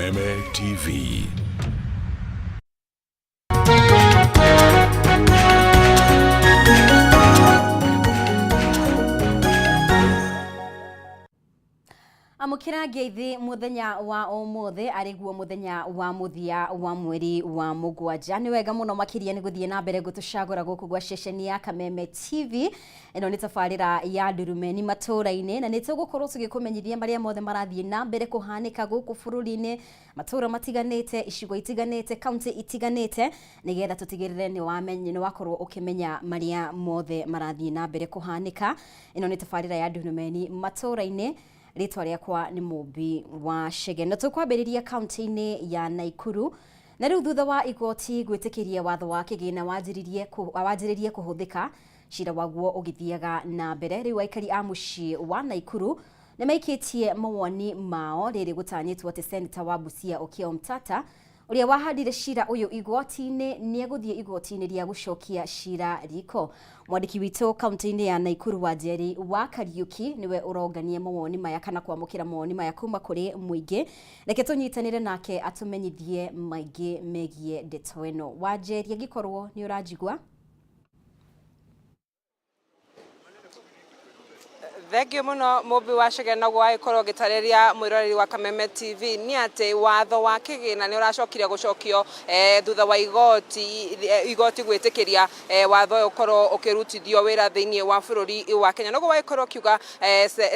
Kameme TV. Amukira ngeithi muthenya wa omothe ariguo muthenya wa muthia wa mweri wa mugwanja ni wega muno makiria ni guthie na mbere gutucagura guku gwa ceceni ya Kameme TV eno ni tafarira ya Ndurumeni Matuura-ini na nitugukorwo tugikumenyithia maria mothe marathie na mbere kuhanika guku bururi-ini matura matiganite icigo itiganite county itiganite nigetha tutigirire ni wamenye ni wakorwo ukimenya maria mothe marathie na mbere kuhanika eno ni tafarira ya Ndurumeni Matuura-ini. Ritwa riakwa ni Mumbi wa Shege na tukwambiriria county-ini ya Naikuru na riu thutha wa igoti gwitikiria watho wa kigina wajiririe kuhuthika cira waguo ugithiaga na mbere riu aikari a mucii wa Naikuru ni maikitie mawoni mao riri gutanyitwo ati senator wa Busia Okiya Omtata uria wahandire cira uyu igoti-ini ni eguthie igoti-ini ria gucokia cira riko. Mwandiki witũ county-ini ya Naikuru wa Njeri wa Kariuki niwe urongania mawoni maya kana kwamukira mawoni maya kuma kuri muingi reke tunyitanire nake atumenyithie maingi megie ndeto ino. Wa Njeri angikorwo ni urajigwa? Thengio muno Mumbi wa Shege na gwaikoro gitareria mwiroreri wa Kameme TV ni ati watho wa kigina ni uracokire gucokio thutha wa igoti gwitikiria watho uyu ukorwo ukirutithio wira thiini wa bururi wa Kenya no gwaikoro kiuga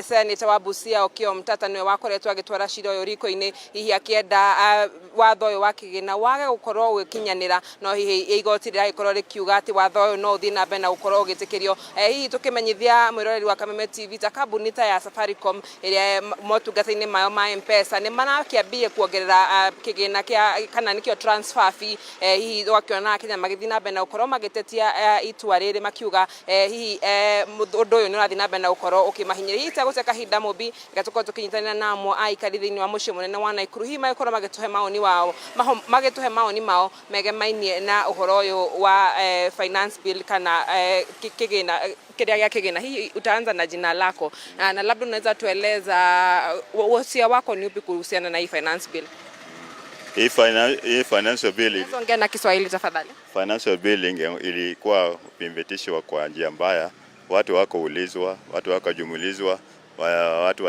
senator wa Busia Okiya Omtata niwe wakoretwo agitwara cira uyu riko-ini hihi akienda watho uyu wa kigina wage gukorwo ukinyanira no hihi igoti riragikorwo rikiuga ati watho uyu no uthii na mbere na gukorwo ugitikirio hihi tukimenyithia mwiroreri wa Kameme TV kambuni ta ya Safaricom iria motungata-ini mayo ma M-Pesa ni marakiambia kuongerera kigina kia kana nikio transfer fee hihi wakiona Kenya magithii na mbere na gukorwo magitetia itua riri makiuga hihi undu uyu ni urathii na mbere na gukorwo ukimahinyira hihi tagute kahinda Mumbi gatukorwo tukinyitanira namo aikari thiini wa mucii munene wa Naikuru hihi magikorwo magituhe maoni mao megemainie na uhoro uyu wa finance bill kana kigina kiria kigina. Hii utaanza na jina lako na labda unaweza tueleza wasia wako ni upi kuhusiana na hii finance bill? Hii financial bill, ongea na Kiswahili tafadhali. Financial bill ilikuwa upimbitisho kwa njia mbaya, watu wako ulizwa, watu wako jumulizwa, watu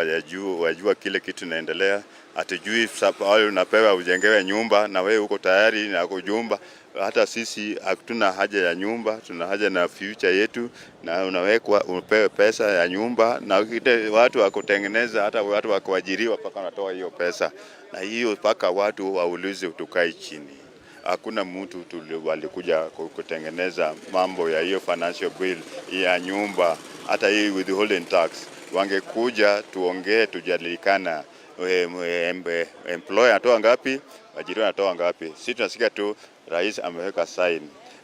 wajua kile kitu naendelea, atujui wale unapewa ujengewe nyumba na wewe uko tayari na kujumba. Hata sisi hatuna haja ya nyumba, tuna haja na future yetu, na unawekwa upewe pesa ya nyumba na watu wakutengeneza, hata watu wakuajiriwa paka wanatoa hiyo pesa, na hiyo paka watu waulize tukae chini. Hakuna mtu walikuja kutengeneza mambo ya hiyo financial bill ya nyumba, hata hii withholding tax. Wangekuja tuongee, tujalikana employer anatoa ngapi, ajiriwa anatoa ngapi. Sisi tunasikia tu rais ameweka sign.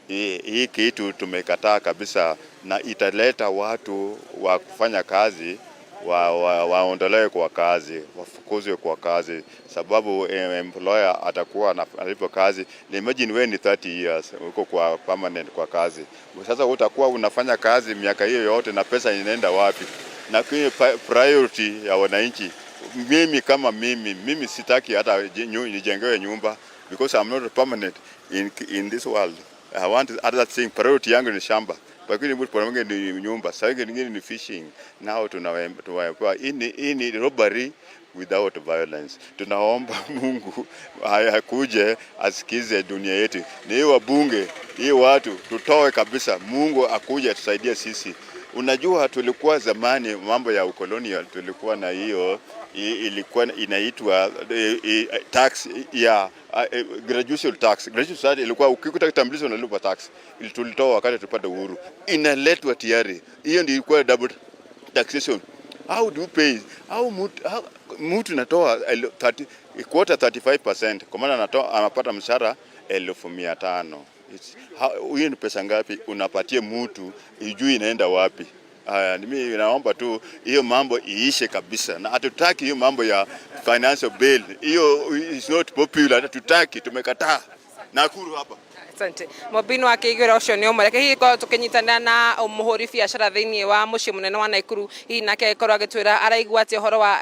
Hii kitu tumekataa kabisa, na italeta watu wa kufanya kazi waondolewe kwa kazi, wafukuzwe kwa kazi, sababu employer atakuwa analipa kazi. Imagine wewe ni 30 years uko kwa permanent kwa kazi, sasa utakuwa unafanya kazi miaka hiyo yote na pesa inaenda wapi? Na priority ya wananchi, mimi kama mimi sitaki hata nijengewe nyumba, because I'm not permanent in this world. I want other thing. Priority yangu ni shamba, lakini mtu pamoja ni nyumba, sasa nyingine ni fishing. Nao tunawaambia hii ni robbery without violence. Tunaomba Mungu akuje asikize dunia yetu, ni wabunge hii watu tutoe kabisa, Mungu akuje tusaidie sisi. Unajua tulikuwa zamani mambo ya ukolonial, tulikuwa na hiyo ilikuwa inaitwa tax ya graduation tax. Graduation tax ilikuwa ukikuta kitambulisho unalipa tax. Tulitoa wakati tupata uhuru. Inaletwa tayari. Hiyo ndio ilikuwa double taxation. How do you pay? Mtu natoa 35%, kwa maana anapata mshahara 1500. Hiyo ni pesa ngapi unapatie mtu ijui inaenda wapi? Mimi naomba tu hiyo mambo iishe kabisa, na hatutaki hiyo mambo ya financial bill. Hiyo is not popular, hatutaki, tumekataa. Nakuru hapa. Asante. Mobino akigwira ucio ni umwe reke hiko tukinyitana na muhuri biacara thiini wa mucii munene wa Naikuru hi nake ikorwo agitwira araigua ati horo wa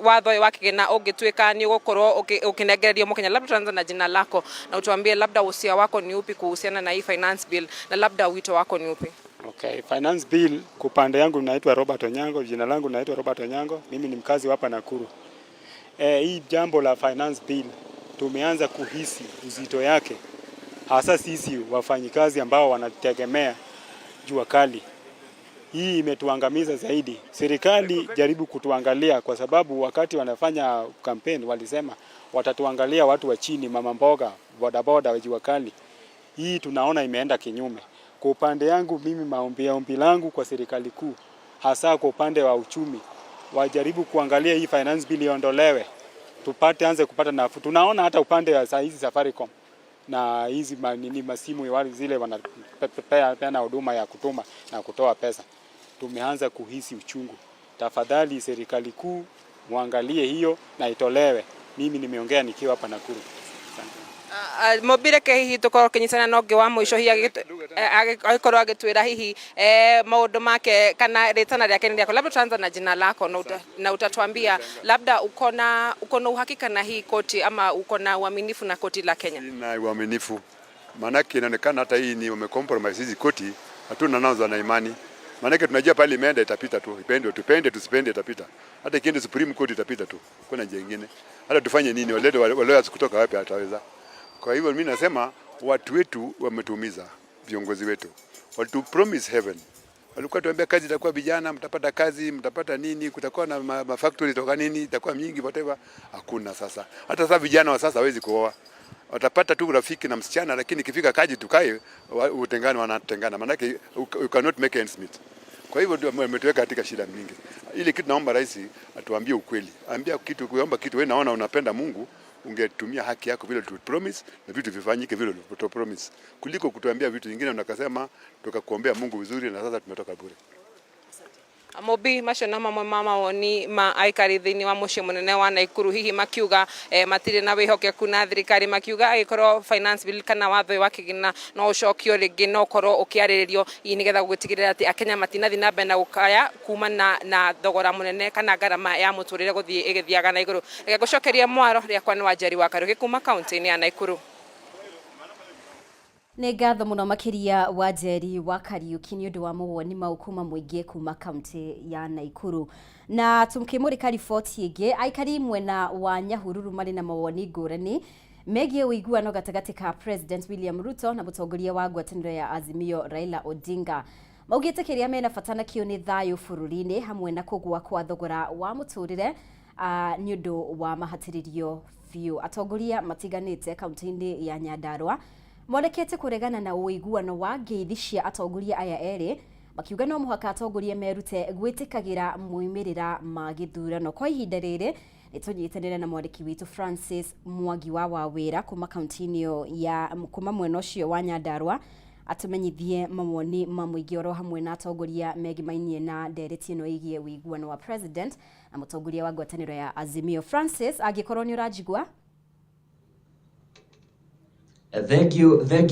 watho wa kigina ungitwika ni gukorwo ukinengererio mukenya. Labda tuanze na jina lako na utuambie labda usia wako ni upi kuhusiana na hii finance bill na labda wito wako ni upi? Okay, finance bill kwa pande yangu naitwa Robert Onyango, jina langu naitwa Robert Onyango, mimi ni mkazi hapa Nakuru. Hii jambo la finance bill tumeanza kuhisi uzito yake, hasa sisi wafanyikazi ambao wanategemea jua kali. Hii imetuangamiza zaidi. Serikali jaribu kutuangalia kwa sababu wakati wanafanya campaign walisema watatuangalia watu wa chini, mama mboga, bodaboda wa jua kali. Hii tunaona imeenda kinyume. Kwa upande yangu mimi maombi langu kwa serikali kuu, hasa kwa upande wa uchumi, wajaribu kuangalia hii finance bill iondolewe. Anze kupata nafuu. Tunaona hata upande wa saa hizi Safaricom na hizi masimu wale zile wanapeana huduma ya kutuma na kutoa pesa. Tumeanza kuhisi uchungu. Tafadhali serikali kuu muangalie hiyo na itolewe. Mimi nimeongea nikiwa hapa Nakuru. Mobile ke hihi tukorwo kinyitana na ungi wa mwisho hi agikorwo agitwira hihi maundu make kana ritana riake ni riako. Labda tuanze na jina lako na utatuambia labda uko na uhakika na hii koti ama uko na uaminifu na koti la Kenya? Na uaminifu, maanake inaonekana hata hii ni wamecompromise hizi koti, hatuna nazo na imani. Maanake tunajua pale imeenda itapita tu, tupende tusipende itapita. Hata ikienda Supreme Court itapita tu, kuna njia nyingine. Hata tufanye nini, wale kutoka wapi ataweza. Kwa hivyo mimi nasema watu wetu wametuumiza, viongozi wetu. Walitu promise heaven. Walikuwa tuambia kazi itakuwa vijana, mtapata kazi, mtapata nini, kutakuwa na mafactory toka nini, itakuwa mingi whatever. Hakuna sasa. Hata sasa vijana wa sasa hawezi kuoa. Watapata tu rafiki na msichana, lakini ikifika kazi tukae utengane, wanatengana. Maana yake you cannot make ends meet. Kwa hivyo ndio umetuweka katika shida mingi. Ile kitu naomba rais atuambie ukweli. Ambia kitu, kuomba kitu wewe naona unapenda Mungu, ungetumia haki yako vile tu promise na vitu vifanyike vile tu promise, kuliko kutuambia vitu vingine unakasema tukakuombea Mungu vizuri na sasa tumetoka bure. Mobi macio na mama woni ma aikari thiini wa mucii munene wa Naikuru hihi makiuga matire na wihokeku na thirikari, makiuga agikorwo finance bill kana watho wa kigina no ucokio ringi no korwo ukiariririo i nigetha gutigirira ati akenya matinathi na mbere na gukaya kuma na thogora munene kana garama ya muturire guthie igithiaga na iguru. Reke gucokeria mwaro riakwa ni Wanjeri wa Karugi kuma kaunti-ini ya Naikuru. Nĩ ngatho mũno makĩria Wanjeri wa Kariuki nĩ ũndũ wa mawoni mau kuma mũingĩ kuma kaunti ya Naikuru. Na tũkĩmũrĩka riboti ĩngĩ, aikari mwena wa Nyahururu marĩ na mawoni ngũrani megiĩ ũiguano gatagatĩ ka President William Ruto na mũtongoria wa ngwatanĩro ya Azimio Raila Odinga. Maugĩte kĩrĩa mena bata nakĩo nĩ thayũ bũrũri-inĩ hamwe na kũgũa kwa thogora wa mũtũrĩre nĩ ũndũ wa mahatĩrĩrio biũ. Atongoria matiganĩte kaunti-inĩ ya Nyandarua monekete kuregana na uiguano wa ngeithi cia atongoria aya eri, makiuga no muhaka atongoria merute gwĩtĩkagĩra moimĩrĩra ma gĩthurano. Kwa ihinda rĩrĩ nĩtũnyitanĩre na mwandĩki witũ Francis Mwangi wa Wawĩra kuma kaunti-inĩ ya kuma mwena ũcio wa Nyandarua atumenyithie mawoni ma mũingĩ oro hamwe na atongoria megimainie na ndereti ĩno ĩgiĩ uiguano wa president na mũtongoria wa ngwatanĩro ya Azimio. Francis, angĩkorwo nĩ ũranjigua? Thank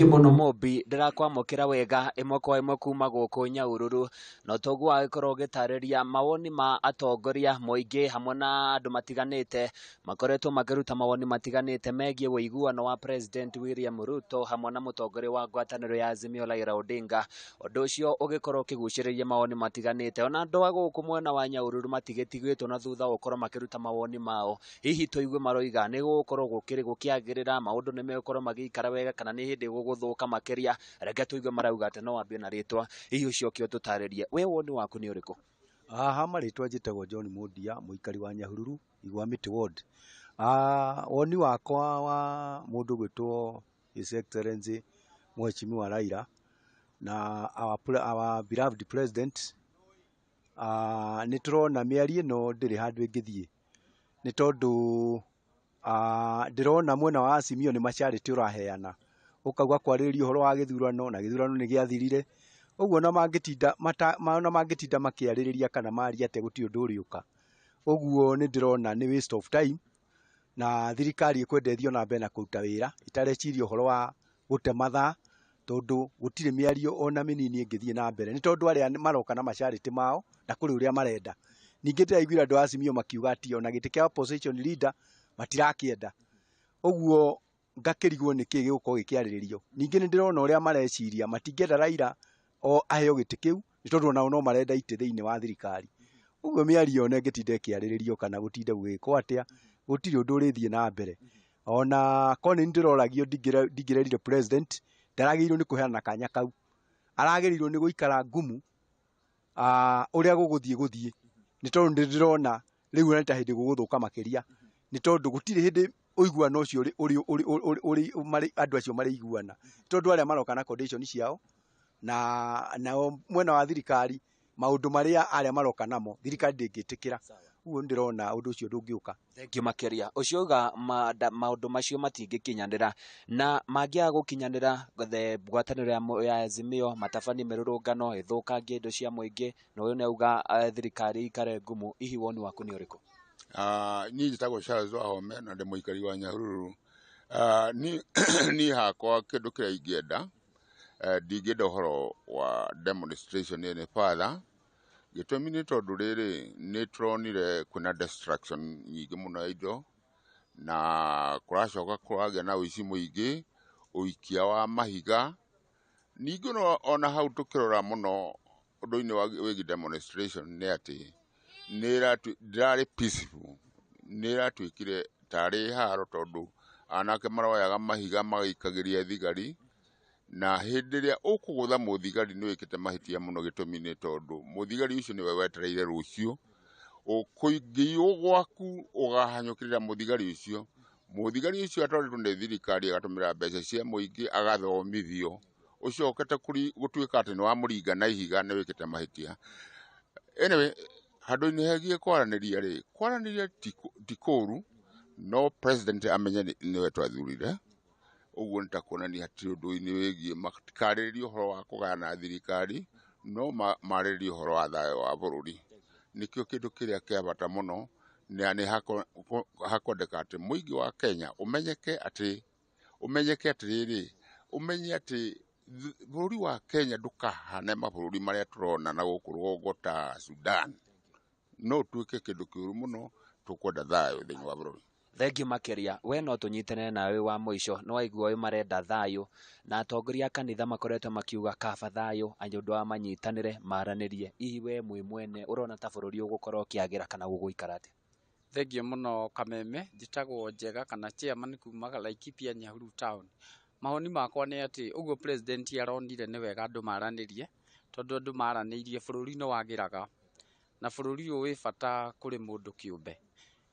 you muno Mobi, ndirakwamukira wega imwe kwa imwe kuma guku Nyahururu na togu agikorwo gitariria mawoni ma atongoria moingi hamwe na andu matiganite makoretwo makiruta mawoni matiganite megie uiguano wa President William Ruto hamwe na mutongoria wa ngwatanĩro ya Azimio Raila Odinga. Undu ucio ugikorwo kiguciriria mawoni matiganite, ona andu aguku mwena wa Nyahururu matigetigwitwo na thutha gukorwo makiruta mawoni mao. Hihi toigue maroiga ni gukorwo gukiagirira maundu ni megukorwo magikara wega kana ni hindi guguthuka makiria. Reke tuigue marauga ati no wambie na ritwa hihi ucio tutaririe we woni waku ni uriku? Aha, maritwa njitagwo John Mundia, muikari wa Nyahururu igwa Miti Ward. Woni wakwa wa mundu gwitwo His Excellency Mheshimiwa Raila na our beloved president, ni turona miari ino ndiri handu ingithie ni tondu ndirona mwena wa Azimio ni macharity uraheana ukauga kwarĩrĩria ũhoro wa gĩthurano na gĩthurano nĩ gĩathirire, ũguo na mangĩtinda makĩarĩrĩria kana maria ate gũtirĩ ũndũ ũrĩũka. Ũguo nĩ ndĩrona nĩ waste of time na thirikari ĩkwendethio na mbere na kũruta wĩra itareciria ũhoro wa gute mathaa tondu gutire miario ona minini ngithie na mbere ni tondu aria maroka na mashariti mao na kuri uria marenda. Ningi ndiraiguira andu Azimio makiuga ati ona giti kia opposition leader matirakienda. Oguo ngakirigwo niki gigukorwo gikiariririo. Ningi ni ndirona uria mareciria matingenda Raila o aheo giti kiu ni tondu onao no marenda ite thiini wa thirikari. Uguo miario ona ngitinde kiariririo kana gutinde gwikwo atia gutire undu urithie na mbere. Ona koni ndiroragio ndingirerire president ndaragirwo ni kuheana kanya kau. Aragerirwo ni guikara ngumu uria guguthie ni tondu ndirona riu ona ta hindi guguthuka makiria ni tondu gutire hindi uiguana ucio uri mari andu acio mari iguana tondu aria maroka na condition ciao na mwena wa thirikari maundu maria aria maroka namo thirikari ndingitikira. Uguo ndirona undu ucio ndungiuka. Thengiũ makiria ucio uga maundu macio matingikinyanira na mangiaga gukinyanira ngwataniro ya Azimio matabani mirurungano ithukangie indo cia muingi na uyu ni auga thirikari ikare ngumu. Ihi woni waku ni uriku? Ni njitagwo Charles Wahome na ndi muikari wa Nyahururu. Ni hakwa kindu kiria ingienda ndingenda uhoro wa demonstration ni father gitumi ni tondu riri ni turonire kuna destruction nyingi muno ya indo na kuracoka kuragia na uici muingi uikia wa mahiga ningi ona hau tukirora muno undu-ini wigi demonstration ni ati ndirari peaceful niratwikire tari haro tondu anake maroyaga mahiga magaikagiria thigari na hindi ria ukugutha muthigari ni wikite mahitia muno gitumi ni tondu muthigari ucio niwe wetereire rucio ukuingio gwaku ugahanyukirira muthigari ucio atwaritwo ni thirikari agatumira mbeca cia muingi agathomithio ucokete gutwika ati ni wa muringa na ihiga ni wikite mahitia. Anyway, handu-ini hegie kwaraniria tikuru no president amenye niwe twathurire. Uguo nitakuonania ati undu-ini wigie matikaririe uhoro wa kugana thirikari no mariririe uhoro wa thayo wa bururi. Nikio kindu kiria kia bata muno ni hakwendeka ati muingi wa Kenya umenyeke atiriri umenye ati bururi wa Kenya ndukahane mabururi maria turona na guku rũgongo ta Sudan. No twike kindu kiuru muno tukwenda thayo thiini wa bururi. Thengiũ makiria we no tunyitane nawe wa muico no waigua we marenda thayo na atongoria kanitha makoretwo makiuga kaba thayo andu wa manyitanire maranirie. Ihi we mwene urona ta bururi ugukorwo kiagira kana guguikara atia? Thengiũ muno Kameme, njitagwo Njega kana chairman kuma Laikipia Nyahururu town. Mahoni makwa ni ati uguo president aronire ni wega andu maranirie tondu andu maranirie bururi no wagiraga na bururi uyu wi bata kuri mundu kiumbe.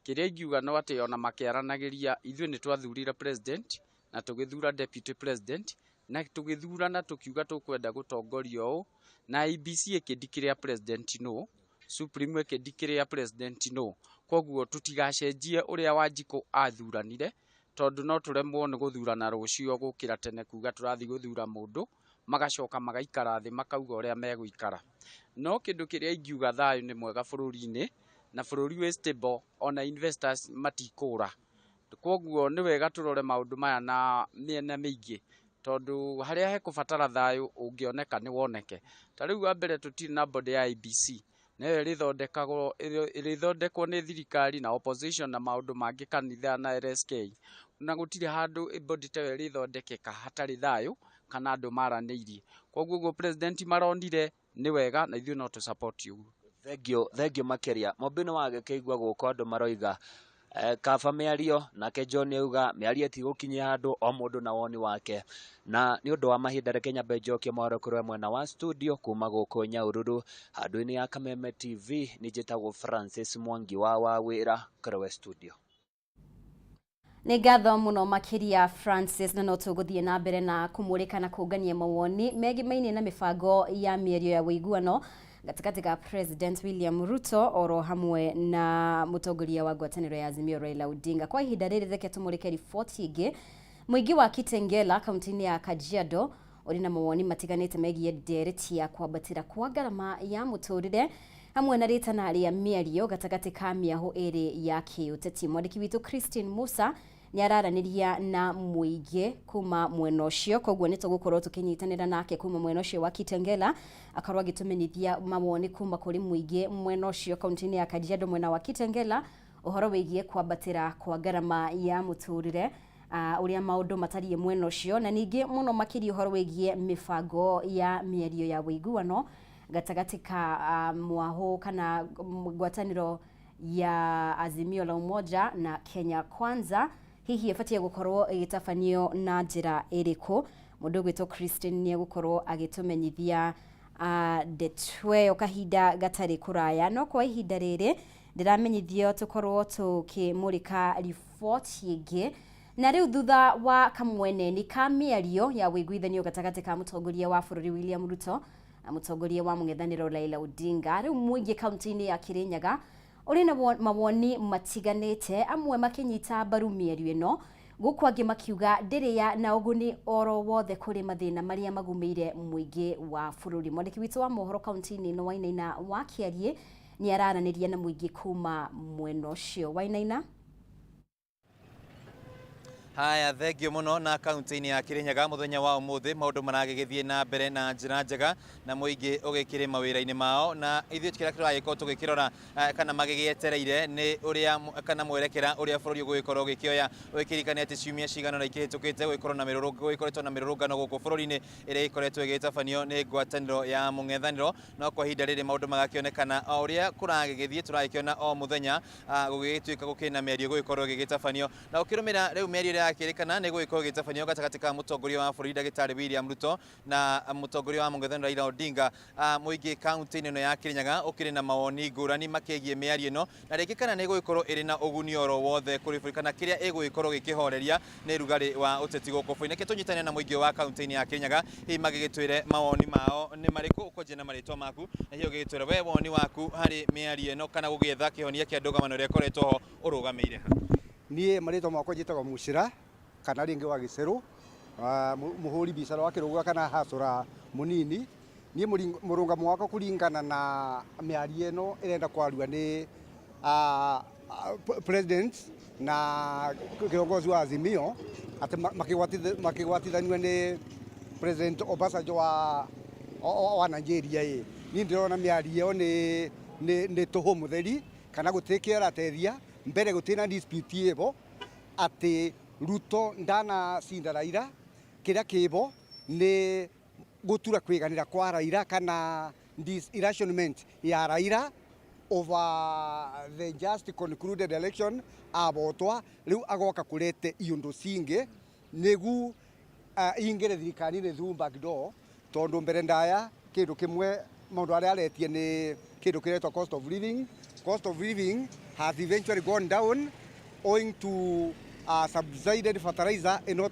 Kiria ingiuga no ati ona makiaranagiria ithuĩ ni twathurire president na tugithura deputy president na tugithurana tukiuga tukwenda gutongoria ũũ na IBC ikindikiria president no Supreme ikindikiria president no. Koguo tutigacenjie uria Wanjiku athuranire tondu no turemwo ni guthurana rucio gukira tene kuga turathi guthura mundu magacoka magaikara thi makauga uria meguikara. No kindu kiria ingiuga thayo ni mwega bururi-ini na bururi wi stable ona investors matikura. Koguo ni wega turore maundu maya na miena mingi tondu haria hekubatara thayo ungioneka ni woneke. Ta riu wa mbere tutiri na body ya IBC nayo irithondekwo ni thirikari na opposition na maundu mangi kanitha na RSK na gutire handu body ta yo irithondekeka hatari thayo kana andu maraniirie. Koguo go president maronire ni wega na ithuĩ no tu support you. Thengiũ makiria mobino wage keigua guko andu maroiga kaba miario nake John auga miario tigukinyia handu o mundu na woni wake. Na ni undu wa mahinda reke nyambe njokie mwaro kurwe mwena wa studio kuma guko Nyahururu handu-ini ya Kameme TV ni njitagwo Francis Mwangi wa wira kurwe studio. Nĩ ngatho mũno makiria Francis na no tũgũthiĩ na mbere na kũmũrĩka na kũngania mawoni megimaine na mĩbango ya mĩario ya wĩiguano gatagatĩ ka President William Ruto oro hamwe na mũtongoria wa ngwatanĩro ya Azimio Raila Odinga. Kwa ihinda rĩrĩ reke tũmũrĩke riboti ingĩ. Mũingĩ wa Kitengela kaunti-inĩ ya Kajiado ũrĩ na mawoni matiganĩte megiĩ ndereti ya kwambatĩra kwa ngarama ya mũtũrĩre hamwe na rĩtana rĩa mĩario gatagatĩ ka mĩahũ ĩrĩ ya kĩũteti. Mwandĩki witũ Christine Musa ni araraniria na muige kuma mwena ucio koguo ni tugukorwo tukinyitanira nake kuma mwena ucio wa Kitengela akarwa gitumenithia mawoni kuma kuri muige mwena ucio kaunti-ini ya Kajiado mwena wa Kitengela uhoro wigie kwambatira kwa garama ya muturire uria maundu matariye mwena ucio na ningi muno makiri uhoro wigie mifango ya mierio ya wiguano gatagati ka mwaho kana ngwataniro ya Azimio la Umoja na Kenya Kwanza hihi efatie gukorwo igitafanio na njira iriku mundu gwito Christine ni gukorwo agitumenyithia detwe okahinda gatari kuraya no kwa ihinda riri ndiramenyithio tukorwo tukimurika report yingi na riu thutha wa kamwene ni kamiario ya wiguithanio gatagati ka mutongoria wa bururi William Ruto na mutongoria wa mung'ethaniro Raila Odinga riu muingi kaunti-ini ya Kirinyaga uri na mawoni matiganite amwe makinyita mbaru mierio ino gukwangi makiuga ndiria na uguni oro wothe kuri mathina maria magumeire muingi wa bururi. Mwandiki witu wa mohoro kaunti-ini no Wainaina wa Kiarie ni araraniria na muingi kuma mwena ucio. Wainaina. Haya, thengio muno na kaunti-ini ya Kirinyaga muthenya wa umuthi maundu maragigithie na mbere na njira njega na muingi ugikire mawira-ini mao na ithio kira kiragiko tugikirora kana magigietereire ni uria kana mwerekera uria bururi ugikorwo gikioya wikirikane ati ciumia cigano na ikihitukite guikorwo na guikoretwo na mirurungano guku bururi-ini iria ikoretwo igitafanio ni ngwataniro ya mung'ethaniro no kwa ihinda riri maundu magakionekana o uria kuragigithie turagikiona o muthenya gugituika gukina mĩario guikorwo gigitafanio na ukirumira riu mĩario yakirikana ni guikorwo gitafanio gatagati ka mutongoria wa bururi Ndagĩtarĩ William Ruto na mutongoria wa mung'ethaniro Raila Odinga muingi kaunti-ini ino ya Kirinyaga ukiri na mawoni ngurani makigie mĩario ino na rĩngĩ kana ni guikorwo iri na uguni oro wothe kuri bururi kana kiria iguikorwo gikihoreria ni rugari wa uteti guku bururi nike tunyitane na muingi wa kaunti-ini ya Kirinyaga hi magigitwire mawoni mao ni mariku ukonje na maritwa maku na hiyo gigitwira we woni waku hari mĩario ino kana gugietha kihonia kia ndugamano ria koretwo ho urugameire ha. Nie marito makwa njitagwo Mucira kana ringi wa Giceru muhuri bicara wa kiruga kana hasura munini nie murungamo wako kuringana na miario ino irenda kwarua ni president na kiongozi wa Azimio ati makigwatithanio ni president Obasanjo wa Nigeria ni ndirona miario ni toho mutheri kana gutikira atethia mbere gutina dispute ebo ati Ruto ndana cinda Raila kiria kibo ni gutura kwiganira kwa Raila kana disillusionment ya Raila over the just concluded election abotwa riu agoka kurete iundu cingi nigu ingire thirikari ni through back door tondu mbere ndaya kindu kimwe maundu aria aretie ni kindu kiretwa cost of living has eventually gone down owing to subsidized fertilizer ino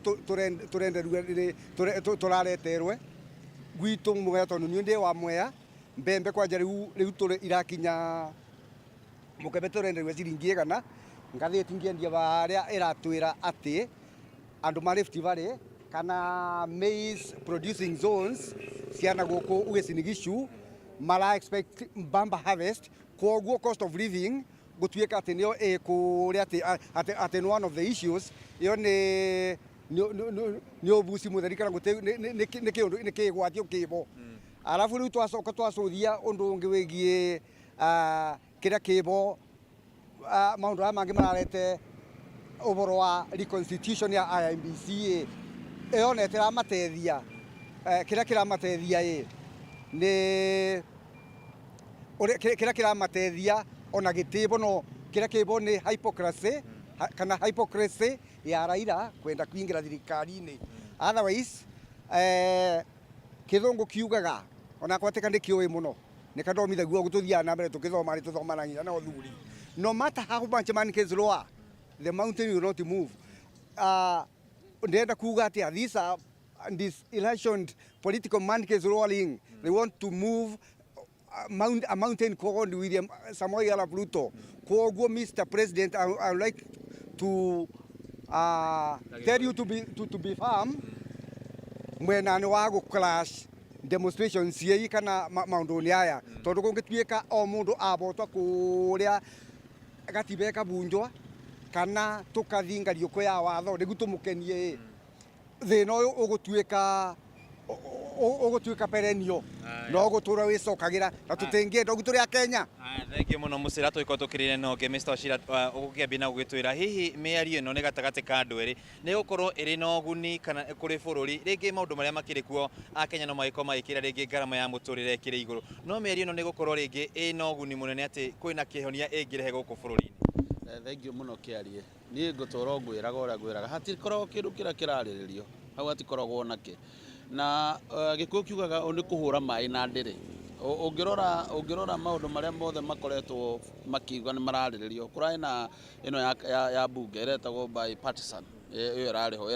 turareterwe gwitu mwea tondu ni ndi wa mwea mbembe kwanja riu turi irakinya mukebe turenderwe ciringi igana ngathi tingiendia baria iratwira ati andu ma Rift Valley kana maize producing zones ciana guku ugicinigishu mara expect bamba harvest koguo cost of living gutuika ati nio kuria ati one of the issues yo ni obusi mutheri kana gute ni kigwatio kibo alafu riu twacoka twacuthia undu ungi wigie kiria kibo maundu aya mangi mararete uboro wa reconstitution ya IMBC iyo netera matethia kiria kiramatethia ni kiria kiramatethia ona gitibo no kiria kibo ni hypocrisy ya Raila kwenda kuingira thirikari-ini otherwise kithungu kiugaga ona kwatika ndikioi muno nikathomithagua gututhia na mbere tukithoma ri tuthomanangira na uthuri no matter how much man is lower the mountain will not move ndenda kuga ati this election political man is rolling they want to move a mountain called William Samoei Arap Ruto. Koguo Mr. President, I would like to tell you to be firm mwena ni wa gu clash demonstrations ye kana maundu ni aya tondu kungituika o mundu abotwa kuria gatibeka bunjwa kana tukathinga riuko ya watho nigu tumukenie thina uyu ugutuika perenio no gutura wicokagira na tutingienda ugu turi a Kenya. Thengi muno mucira twiko tukirire no ke Mr. Wachira ugukiambia na gugitwira hihi miario ino ni gatagati ka andu eri ni gukorwo iri na uguni kana kuri bururi ringi maundu maria makiri kuo a Kenya no maiko maikira ringi garama ya muturire kiri iguru no miario ino ni gukorwo ringi ina uguni munene ati kwina kihonia ingirehe guku bururi-ini. Thengi muno kiarie ni ngutora ngwiraga uria ngwiraga hatikorwo kindu kira kirariririo hau hatikoragwo nake na gikuo kiugaga ni kuhura mai na ndiri ungirora maundu maria mothe makoretwo makiuga ni marariririo kurai na ino ya bunge iretagwo by partisan iyo irariho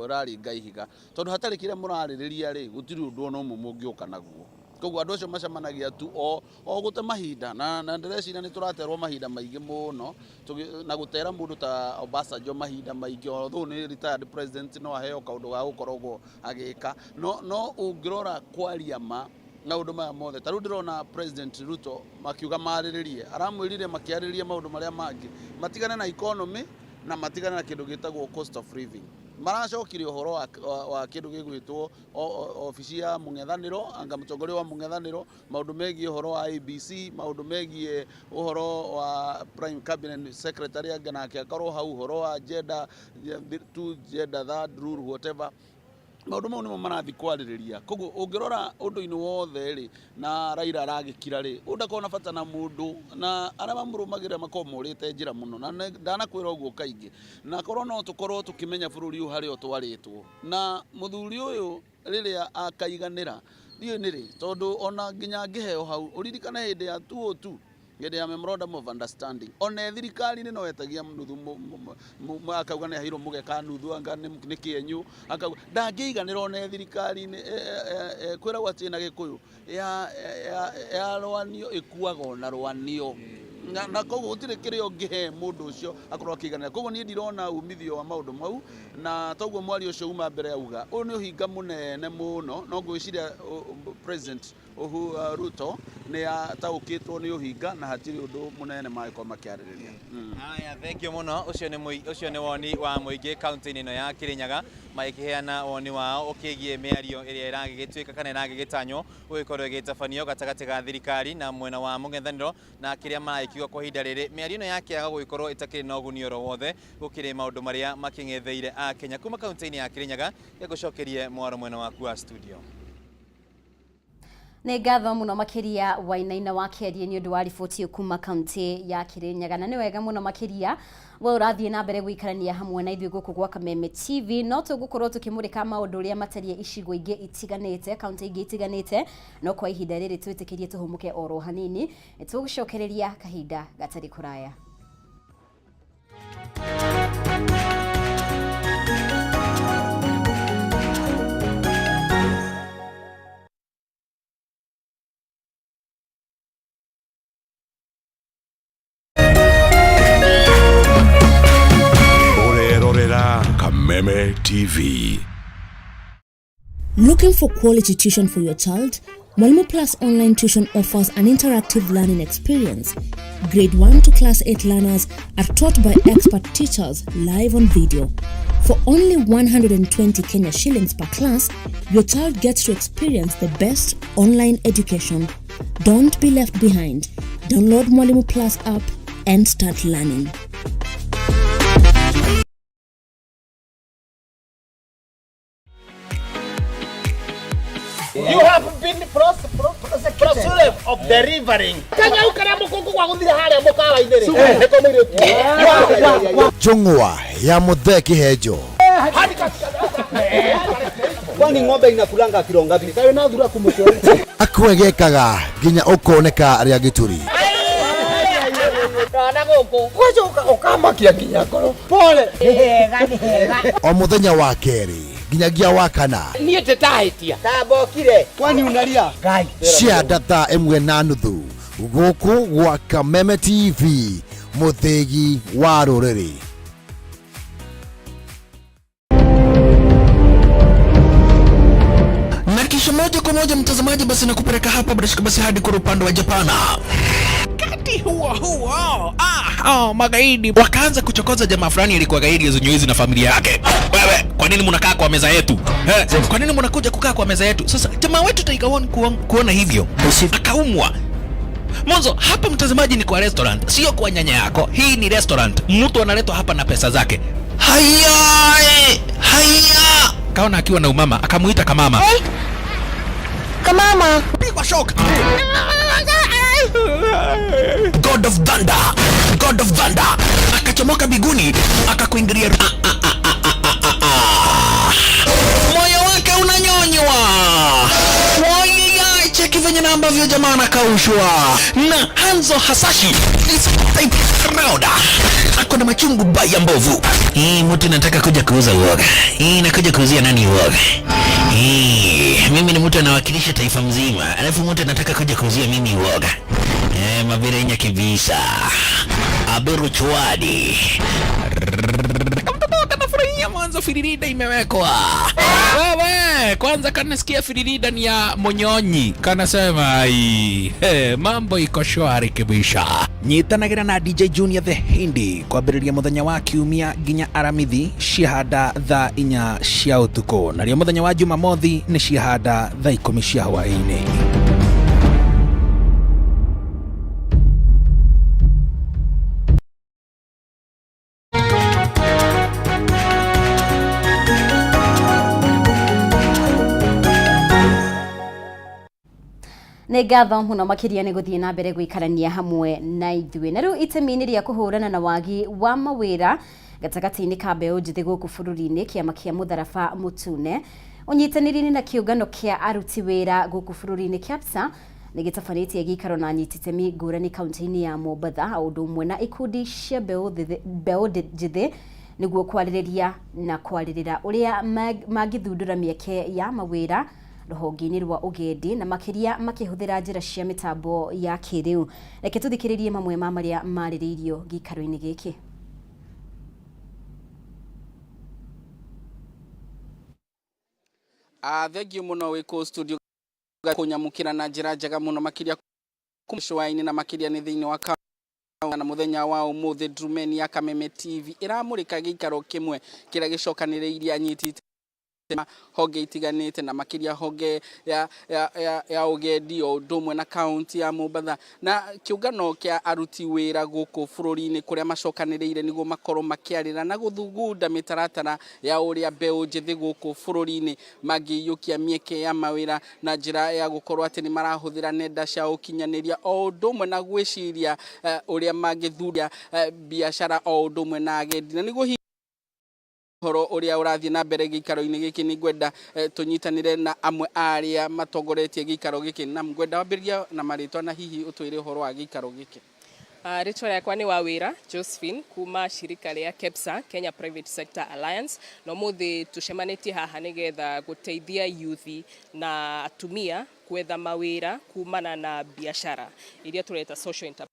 iraringa ihiga tondu hatari kire muraririria ri gutiri undu ono mungiuka naguo koguo andu acio macemanagia tu o gute mahinda na ndireciria ni turaterwo mahinda maingi muno na gutera mundu ta Obasanjo mahinda maingi although ni retired president no aheo kaundu ga gukoragwo agika no ungirora kwaria na undu maya mothe taru ndirona President Ruto makiuga mariririe aramwirire makiariririe maundu maria mangi matigane na economy na matigane na kindu gitagwo cost of living maracokirie uhoro wa kindu gigwitwo ofisi ya mungethaniro anga mutongoria wa mungethaniro maundu megie uhoro wa ABC maundu megie uhoro wa prime cabinet secretary anga nake akorwo hau uhoro wa gender third rule whatever maundu mau nimo marathi kwaririria koguo ungirora undu-ini wothe ri na Raila aragikira ri undakona bata na mundu na aria mamurumagira makomurite njira muno na ndanakwira uguo kaingi na korwo no tukorwo tukimenya bururi uyu hario twaritwo na muthuri uyu riria akaiganira dio ni ri tondu ona nginya ngiheo hau uririkana hindi ya 202 gede ya memorandum of understanding ona thirikari ni no etagia nuthu akauga ni ahiro mugeka nuthu anga ni kienyu akauga ndangeiganira ona thirikari ni kwira gwati na gikuyu ya rwanio ikuaga ona rwanio na koguo gutire kirio ngihe mundu ucio akorwo akiganira koguo ni ndirona umithio wa maundu mau na toguo mwari ucio uma mbere auga uyu ni uhinga munene muno no ngwiciria President Ruto ni ataukitwo ni uhinga na hatiri undu munene maiko makiaririria. Haya, thank you muno ucio ni woni wa muingi county ino ya Kirinyaga maikiheana woni wao ukigie miario iria iragigituika kana iragigitanyo ugikorwo igitabanio gatagati ga thirikari na mwena wa mungethaniro na kiria maraikiwa kwa hinda riri miario ino yakiaga gugikorwo itakiri na uguni oro wothe gukiri maundu maria makingetheire a Kenya kuma county ya Kirinyaga yagucokerie mwaro mwena waku wa studio. Nĩ ngatho muno makiria Wainaina wa Kiarie ni undu wa riboti kuma kaunti ya Kirinyaga na ni wega muno makiria we urathie na mbere gwikarania hamwe na ithuĩ guku gwa Kameme TV no tugukorwo tukimurika maundu uria matarie icigo ingi itiganite kaunti ingi itiganite no kwa ihinda riri twitikirie tuhumuke oro hanini tugucokereria kahinda gatari kuraya. Kameme TV. Looking for quality tuition for your child? Mwalimu Plus Online Tuition offers an interactive learning experience. Grade 1 to Class 8 learners are taught by expert teachers live on video. For only 120 Kenya shillings per class, your child gets to experience the best online education. Don't be left behind. Download Mwalimu Plus app and start learning. You have been prosecuted of delivering. Kenya ukara mukungu kwa guthira haria mukawa inere. Eko mwire tu. Jungwa ya mutheki hejo. Kwani ng'ombe inakulanga kilo ngapi? Kawe na thura kumushori. Akwegekaga nginya ukoneka ria gituri. Kana goko. Kwaje ukamakia kinya koro. Pole. Gani hega. O muthenya wa keri nginyagia wa kana. Niĩ tetahitia. Tabokire. Kwani unalia? Ngai. Cia data emwe na nuthu. Guku gwa Kameme TV. Muthegi wa ruriri. Na kisha moja kwa moja mtazamaji basi nakupeleka hapa basi hadi kwa upande wa Japana. wakati huo magaidi wakaanza kuchokoza jamaa fulani alikuwa gaidi Zunyuizi na familia yake. Wewe, kwa nini mnakaa kwa meza yetu? Kwa nini mnakuja kukaa kwa meza yetu? Sasa jamaa wetu Taikaon kuona hivyo akaumwa. Mwanzo hapa mtazamaji ni kwa restaurant, sio kwa nyanya yako. Hii ni restaurant. Mtu analetwa hapa na pesa zake. Haya! Kaona akiwa na umama, akamuita Kamama. Kamama, pigwa shock. God of Thunder. Akachomoka biguni, akakuingilia. Moyo wake unanyonywa. Cheki venye na ambavyo jamaa anakaushwa. Na Hanzo Hasashi ako na machungu baya mbovu. Mtu nataka kuja kuuza uoga. Nakuja kuuzia nani uoga? Mimi ni mtu anawakilisha taifa mzima. Alafu mtu anataka kuja kuuzia mimi uoga. Mabirenya kibisa. Aberu chwadi. Kanafurahia mwanzo firirida imewekwa. Wewe, kwanza kanasikia firirida ni ya Monyonyi. Kanasema mambo iko shwari kibisha. Nyitanagira na DJ Junior the Hindi kwambĩrĩria muthenya wa Kiumia nginya Aramithi ciahanda thaa 4 cia utuko. Nario muthenya wa Jumamothi ni ciahanda thaa 10 cia hwaĩ-inĩ. Nĩ ngatho muno makiria nĩ gũthiĩ na mbere gũikarania hamwe na ithuĩ. Na rĩu itemi-inĩ rĩa kũhũrana na wagi wa mawĩra gatagatĩ-inĩ ka mbeũ njĩthĩ gũkũ bũrũri-inĩ, kĩama kĩa mũtharaba mũtune ũnyitanĩri-inĩ na kĩũngano kĩa aruti wĩra gũkũ bũrũri-inĩ KEPSA nĩ gĩtabanĩtie gĩikaro na anyiti itemi ngũrani kaunti-inĩ ya Mombatha o ũndũ ũmwe na ikundi cia mbeũ njĩthĩ nĩguo kwarĩrĩria na kwarĩrĩra ũrĩa mangĩthundũra mĩeke ya mawĩra rũhonge-inĩ rwa ũgendi na makĩria makĩhũthĩra njĩra cia mĩtambo ya kĩrĩu. Reke tũthikĩrĩrie mamwe ma marĩa marĩrĩirio gĩikaro-inĩ gĩkĩ. Thengio muno wĩkũ studio kũnyamũkĩra na njĩra njega mũno makĩria kumshwaini na makĩria nĩ thĩinĩ wa na muthenya wa ũmũthĩ Ndurumeni ya Kameme TV iramũrĩka gĩikaro kĩmwe kĩrĩa gĩcokanĩrĩirie anyiti honge itiganĩte na makĩria honge ya ũgendi o ũndũ ũmwe na kaunti ya Mombatha na kĩũngano kĩa aruti wĩra gũkũ bũrũri-inĩ kũrĩa macokanĩrĩire nĩguo makorwo makĩarĩra na gũthugunda mĩtaratara ya ũrĩa mbeũ njĩthĩ gũkũ bũrũri-inĩ mangĩiyũkia mĩeke ya mawĩra na njĩra ya gũkorwo atĩ nĩ marahũthĩra nenda cia ũkinyanĩria o ũndũ ũmwe na gwĩciria ũrĩa mangĩthundũra biacara o ũndũ ũmwe na agendi. Na nĩguo horo ũrĩa ũrathiĩ na mbere gĩikaro-inĩ gĩkĩ nĩ ngwenda tũnyitanĩre na amwe arĩa matongoretie gĩikaro gĩkĩ. Na ngwenda wambĩrĩria na marĩtwa na hihi ũtwĩre ũhoro wa gĩikaro gĩkĩ. Rĩtwa rĩakwa nĩ Wawĩra Josephine kuma shirika rĩa KEPSA, Kenya Private Sector Alliance. Na ũmũthĩ tũcemanĩtie haha nĩgetha gũteithia yuthi na atumia gwetha mawĩra kumana na biashara iria tũreta social enterprise.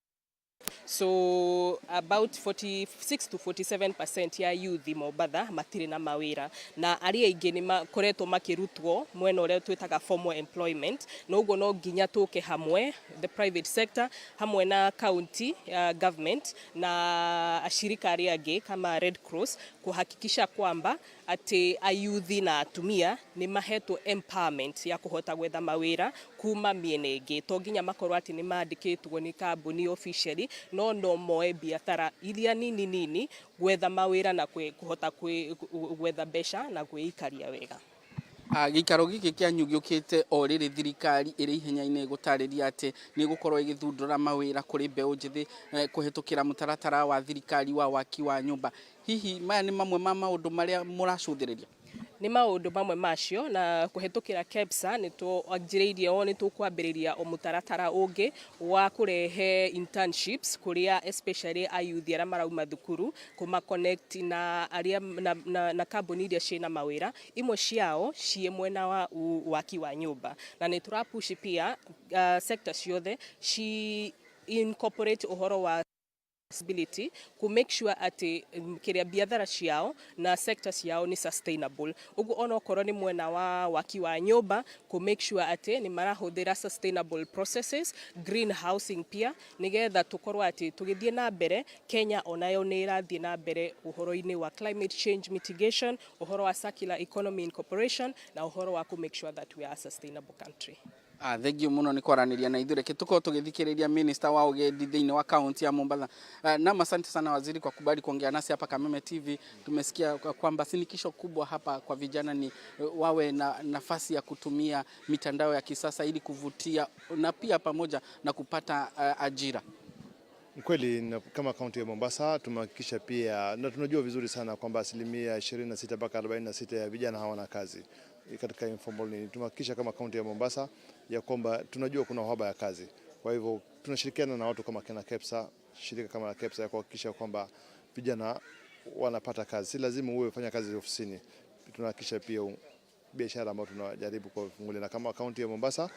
So about 46 to 47% ya youth Mombatha matirĩ na mawĩra na arĩa aingĩ nĩ makoretwo makĩrutwo mwena ũrĩa twĩtaga formal employment. Na ũguo no nginya tũke hamwe the private sector hamwe na county government na ashirika arĩa angĩ kama Red Cross kuhakikisha kwamba ati ayuthi na atumia ni mahetwo empowerment ya kuhota gwetha mawĩra kuma mĩena ĩngĩ. To nginya makorwo ati ni mandĩkĩtwo ni kambuni officially no moe biathara iria nini gwetha mawĩra na kuhota gwetha mbeca na kwĩikaria wega. Gĩikaro gĩkĩ kĩanyu gĩũkĩte o rĩrĩ thirikari ĩrĩ ihenya-inĩ gũtarĩria atĩ nĩ gũkorwo ĩgĩthundũra mawĩra kũrĩ mbeũ njĩthĩ kũhetũkĩra mũtaratara wa thirikari wa waki wa nyũmba. Hihi maya nĩ mamwe ma maũndũ marĩa mũracũthĩrĩria? Nĩ maũndũ mamwe macio na kũhetũkĩra KEPSA nĩ tũanjĩrĩirie nĩ tũkwambĩrĩria o mũtaratara ũngĩ wa kũrehe internships kũrĩa especially ayuthi arĩa marauma thukuru kuma connect na arĩa na kambuni iria ciĩna mawĩra imwe ciao ciĩ mwena wa waki wa nyũmba. Na nĩ tũrapush pia sector ciothe ci incorporate ũhoro wa responsibility to make sure ati kiria biathara ciao na sector ciao ni sustainable. Ugu ono koroni mwena wa waki wa nyumba to make sure ati ni marahuthira sustainable processes, green housing pia nigetha tukorwo ati tugithie na mbere Kenya onayo ni irathie na mbere uhoro-ini wa climate change mitigation, uhoro wa circular economy incorporation na uhoro wa to make sure that we are a sustainable country. Thank you muno ni kwaraniria na ithure kituko tugithikiriria minister wa ugendi thiini wa county ya Mombasa. Na asante sana waziri kwa kubali kuongea nasi hapa Kameme TV. Tumesikia kwamba sinikisho kubwa hapa kwa vijana ni wawe na nafasi ya kutumia mitandao ya kisasa ili kuvutia na pia pamoja na kupata ajira. Kweli kama kaunti ya Mombasa tumehakikisha pia na tunajua vizuri sana kwamba 26% mpaka 46% ya vijana hawana kazi katika informal ni. Tumehakikisha kama kaunti ya Mombasa ya kwamba tunajua kuna uhaba ya kazi. Kwa hivyo tunashirikiana na watu kama kina KEPSA, shirika kama KEPSA ya kuhakikisha kwamba vijana wanapata kazi. Si lazima uwe ufanya kazi ofisini. Tunahakikisha pia biashara ambayo tunajaribu kufungulia, na kama kaunti ya Mombasa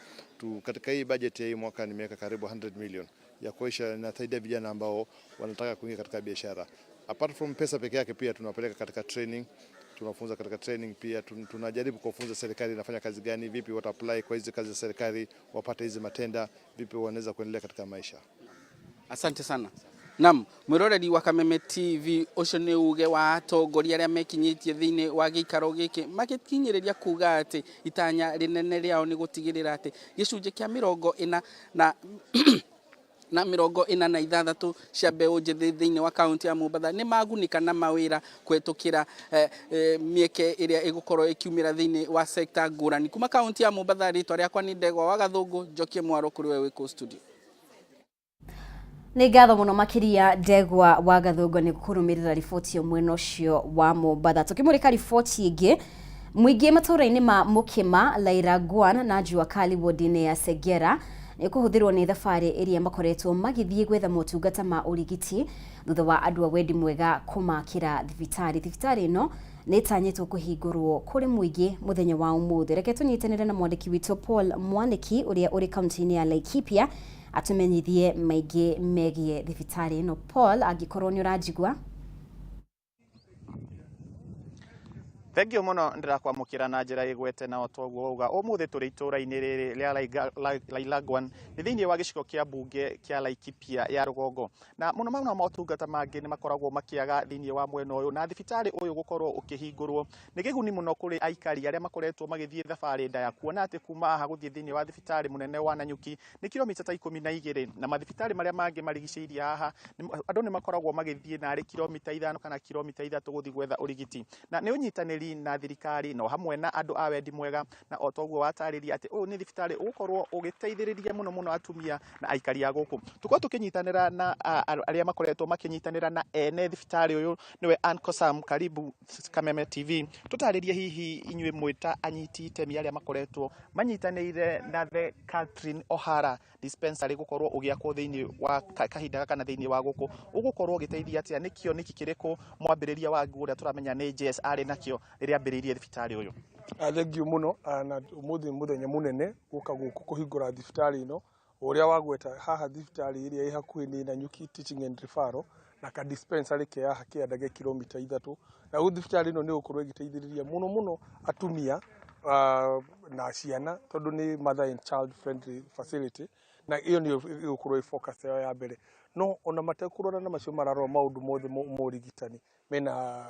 katika hii budget ya hii mwaka nimeweka karibu 100 million ya kuisha na saidia vijana ambao wanataka kuingia katika biashara. Apart from pesa peke yake pia tunawapeleka katika training, tunafunza katika training pia tunajaribu kufunza serikali inafanya kazi gani, vipi wata apply kwa hizo kazi za serikali, wapate hizo matenda, vipi wanaweza kuendelea katika maisha. Asante sana. Nam mwiroreri wa Kameme TV ucio ni uge wa atongoria aria mekinyitie thiini wa giikaro giki magikinyiriria kuga ati itanya rinene riao ni gutigirira ati gicunje kia 40 na 46 cia mbeu njithi thiini wa kaunti ya Mombasa ni magunika na mawira kwetukira mieke iria igukorwo ikiumira thiini wa sector ngurani. Kuma kaunti ya Mombasa, ritwa riakwa ni Ndegwa wa Gathungu, njokie mwaro kuri we wiko studio. Nĩ ngatho mũno makĩria Ndegwa wa Gathungu nĩ kũrũmĩrĩra riboti mwena ũcio wa Mombasa. Tũkĩmũrĩka riboti ĩngĩ, mũingĩ matũũra-inĩ ma Mũkĩma, Lairagwan na Jua Kali ward-inĩ ya Segera nĩ kũhũthĩrwo nĩ thabarĩ iria makoretwo magĩthiĩ gwetha motungata ma ũrigiti thutha wa andũ a wendi mwega kũmakĩra thibitarĩ. Thibitarĩ ĩno nĩ ĩtanyĩtwo kũhingũrwo kũrĩ mũingĩ mũthenya wa ũmũthĩ. Reke tũnyitanĩre na mwandĩki witũ Paul Mwaniki ũrĩa ũrĩ kaunti-inĩ ya Laikipia atumenyithie maingĩ megie thibitarĩ ĩno. Paul, angĩkorwo nĩ ũranjigua? Thengio muno ndirakwamukira na njira igwete na otoguo uga umuthi turi itura-ini riri ria Lairagwan ni thiini wa gicigo kia bunge kia Laikipia ya rugongo, na muno mauna motungata mangi ni makoragwo makiaga thiini wa mwena uyu, na thibitari uyu gukorwo ukihingurwo ni giguni muno kuri aikari aria makoretwo magithie thabari ndaya, kuona ati kuma aha guthie thiini wa thibitari munene wa Nanyuki ni kilomita 12 na mathibitari maria mangi marigicĩirie haha andu ni makoragwo magithie na kilomita 5 kana kilomita 3 guthie gwetha urigiti, na ni unyitanĩri na thirikari no hamwe na andu a wendi mwega na otoguo watariria ati uyu ni thibitari ugukorwo ugiteithĩrĩria muno atumia na aikari a guku. Tuko tukinyitanira na aria makoretwo makinyitanira na ene thibitari uyu niwe Ankosam, karibu Kameme TV. Tutariria hihi inywe mwita anyiti itemi aria makoretwo manyitanĩire na the Catherine O'Hara dispensary gukorwo ugiakwo thiini wa kahinda kana thiini wa guku, ugukorwo ugiteithia atia, nikio niki kiriku mwambiriria wa guria turamenya ni JS ari nakio riria ambiririe thibitari uyu? Thengio muno na umuthi muthenya munene guka guku kuhingura thibitari ino uria wagweta haha thibitari iria i hakuhi ni Nanyuki Teaching and Referral na ka dispensary ke haha kiandage kilomita 3, na thibitari ino ni gukorwo igiteithiriria muno atumia na ciana tondu ni mother and child friendly facility, na iyo ni gukorwo focus ya mbere. No ona matekurora na macio mararo maundu mothe morigitani mena